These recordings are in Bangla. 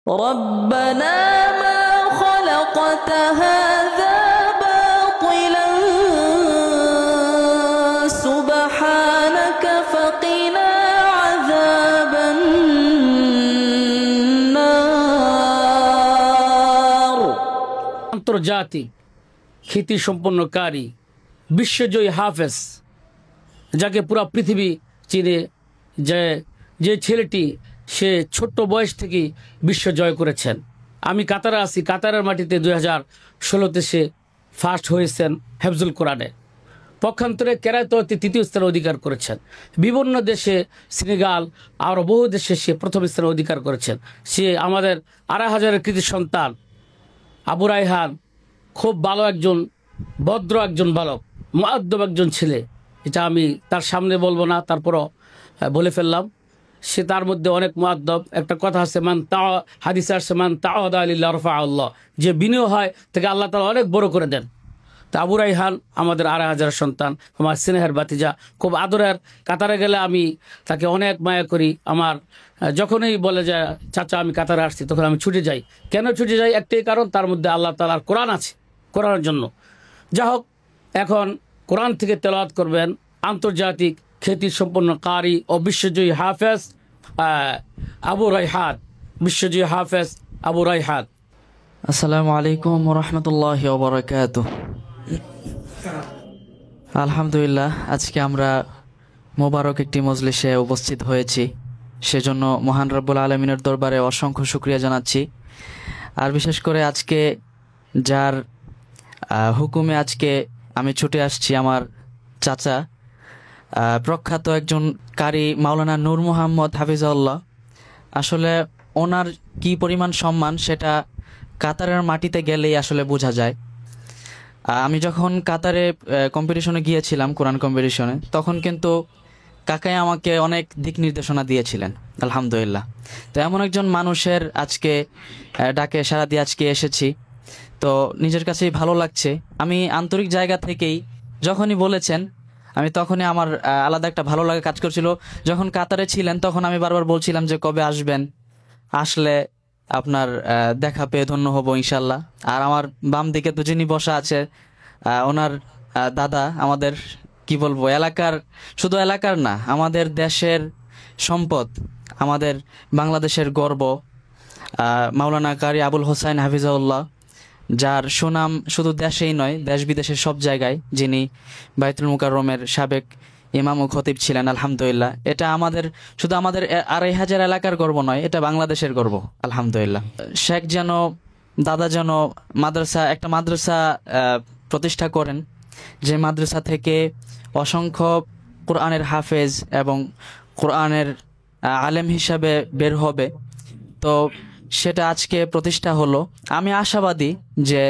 ربنا ما خلقت هذا باطلا سبحانك فقنا عذاب النار। আন্তর্জাতিক খ্যাতি সম্পন্নকারী বিশ্বজয়ী হাফেজ, যাকে পুরো পৃথিবী চিনে, যে ছেলেটি সে ছোট্ট বয়স থেকে বিশ্ব জয় করেছেন। আমি কাতারে আছি, কাতারের মাটিতে 2016-তে সে ফার্স্ট হয়েছেন হেফজুল কোরআনে। পক্ষান্তরে কেরাতোতে তৃতীয় স্থান অধিকার করেছেন। বিভিন্ন দেশে, সেনেগাল আরও বহু দেশে সে প্রথম স্থান অধিকার করেছেন। সে আমাদের 2,500-এর কৃতি সন্তান আবু রায়হান, খুব ভালো একজন, ভদ্র একজন বালক, মুআদ্দব একজন ছেলে। এটা আমি তার সামনে বলবো না, তারপরও বলে ফেললাম। সে তার মধ্যে অনেক মুআদ্দব। একটা কথা আছে, হাদিসে আসছে, মান তাআদা লিল্লাহ রাফা আল্লাহ, যে বিনয় হয় তাকে আল্লাহ তাআলা অনেক বড় করে দেন। তা আবু রায়হান আমাদের 2,500 সন্তান, আমার স্নেহের বাতিজা, খুব আদরের। কাতারে গেলে আমি তাকে অনেক মায়া করি। আমার যখনই বলে যে চাচা আমি কাতারে আসছি, তখন আমি ছুটে যাই। কেন ছুটে যাই? একটাই কারণ, তার মধ্যে আল্লাহ তাআলার কোরআন আছে, কোরআনের জন্য। যা হোক, এখন কোরআন থেকে তেলাওয়াত করবেন আন্তর্জাতিক খ্যাতি সম্পন্ন কারি ও বিশ্বজয়ী হাফেজ আবু রায়হান, বিশ্বজয়ী হাফেজ আবু রায়হান। আসসালামু আলাইকুম ওয়া রাহমাতুল্লাহি ওয়া বারাকাতুহু। আলহামদুলিল্লাহ, আজকে আমরা মোবারক একটি মজলিসে উপস্থিত হয়েছি, সেজন্য মহান রব্বুল আলামিনের দরবারে অসংখ্য শুকরিয়া জানাচ্ছি। আর বিশেষ করে আজকে যার হুকুমে আজকে আমি ছুটে আসছি, আমার চাচা, প্রখ্যাত একজন কারি মাওলানা নূর মোহাম্মদ হাফিজাহুল্লাহ। আসলে ওনার কি পরিমাণ সম্মান সেটা কাতারের মাটিতে গেলেই আসলে বোঝা যায়। আমি যখন কাতারে কম্পিটিশনে গিয়েছিলাম, কোরআন কম্পিটিশনে, তখন কিন্তু কাকাই আমাকে অনেক দিক নির্দেশনা দিয়েছিলেন, আলহামদুলিল্লাহ। তো এমন একজন মানুষের আজকে ডাকে সাড়া দিয়ে আজকে এসেছি, তো নিজের কাছেই ভালো লাগছে। আমি আন্তরিক জায়গা থেকেই যখনই বলেছেন, আমি তখনই আমার আলাদা একটা ভালো লাগা কাজ করছিল। যখন কাতারে ছিলেন তখন আমি বারবার বলছিলাম যে কবে আসবেন, আসলে আপনার দেখা পেয়ে ধন্য হব ইনশাল্লাহ। আর আমার বাম দিকে তো যিনি বসা আছে, ওনার দাদা, আমাদের কি বলবো, এলাকার, শুধু এলাকার না, আমাদের দেশের সম্পদ, আমাদের বাংলাদেশের গর্ব, মাওলানা কারি আবুল হোসাইন হাফিজাহুল্লাহ, যার সুনাম শুধু দেশেই নয়, দেশ বিদেশের সব জায়গায়, যিনি বাইতুল মুকাররমের সাবেক ইমাম ও খতিব ছিলেন, আলহামদুলিল্লাহ। এটা আমাদের, শুধু আমাদের 2,500 এলাকার গর্ব নয়, এটা বাংলাদেশের গর্ব, আলহামদুলিল্লাহ। শেখ যেন, দাদা যেন একটা মাদ্রাসা প্রতিষ্ঠা করেন, যে মাদ্রাসা থেকে অসংখ্য কোরআনের হাফেজ এবং কোরআনের আলেম হিসাবে বের হবে। তো সেটা আজকে প্রতিষ্ঠা হলো। আমি আশাবাদী যে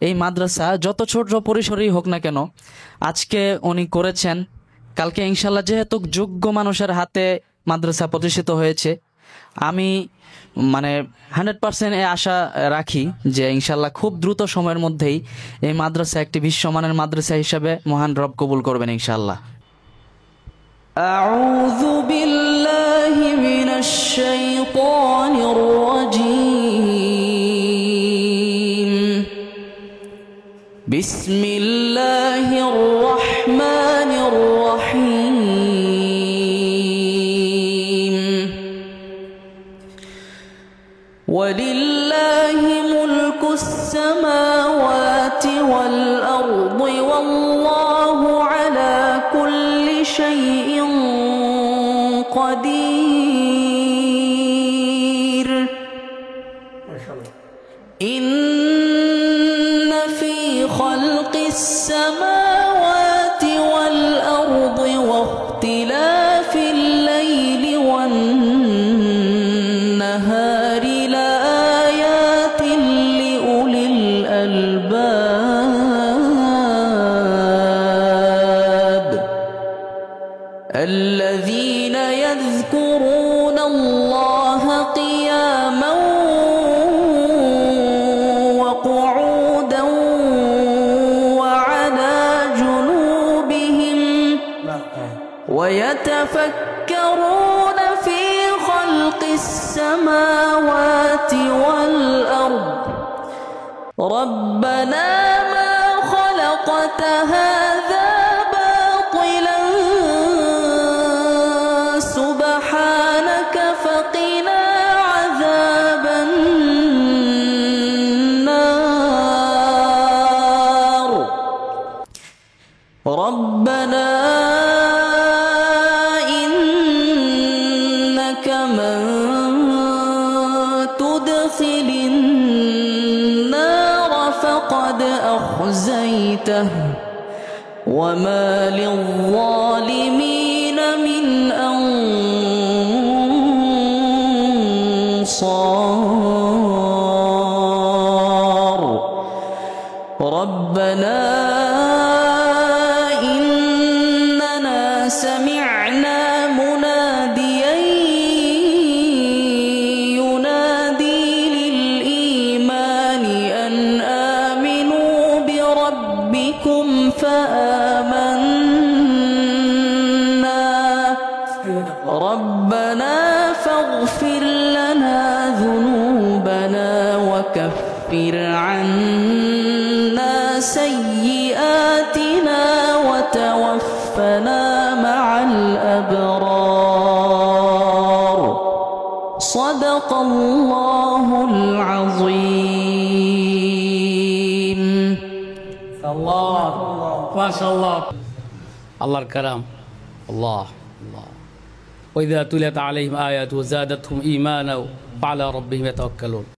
এই মাদ্রাসা যত ছোট পরিসরেই হোক না কেন, আজকে উনি করেছেন, কালকে ইনশাল্লাহ, যেহেতু যোগ্য মানুষের হাতে মাদ্রাসা প্রতিষ্ঠিত হয়েছে, আমি 100% এ আশা রাখি যে ইনশাল্লাহ খুব দ্রুত সময়ের মধ্যেই এই মাদ্রাসা একটি বিশ্বমানের মাদ্রাসা হিসাবে মহান রব কবুল করবেন ইনশাল্লাহ। আউযু বিল্লাহি মিনাশ শাইতানির রাজীম। বিসমিল্লাহির রাহমানির রাহিম। ওয়ালিল্লাহি মুলকুস সামাওয়াতি ওয়াল আরদি ওয়াল্লাহু আলা কুল্লি শাইইন قدير إن في خلق السماوات والأرض واختلاف الليل والنهار لآيات لأولي الألباب الذين يذكرون الله قياما وقعودا وعلى جنوبهم ويتفكرون في خلق السماوات ربنا ما خلقت هذا باطلا سبحانك فقنا عذاب النار ربنا إنك من تدخل النار فقد أخزيته وما للظالمين من أنصار ربنا إننا سمعنا مناديا ينادي للإيمان أن آمنوا بربكم فآمنا ربنا فاغفر لنا ذنوبنا وكفر عنا سيئاتنا وتوفنا مع الأبرار صدق الله العظيم الله ما شاء الله الله الكرام الله الله وإذا تليت عليهم آياته زادتهم إيمانا وعلى ربهم يتوكلون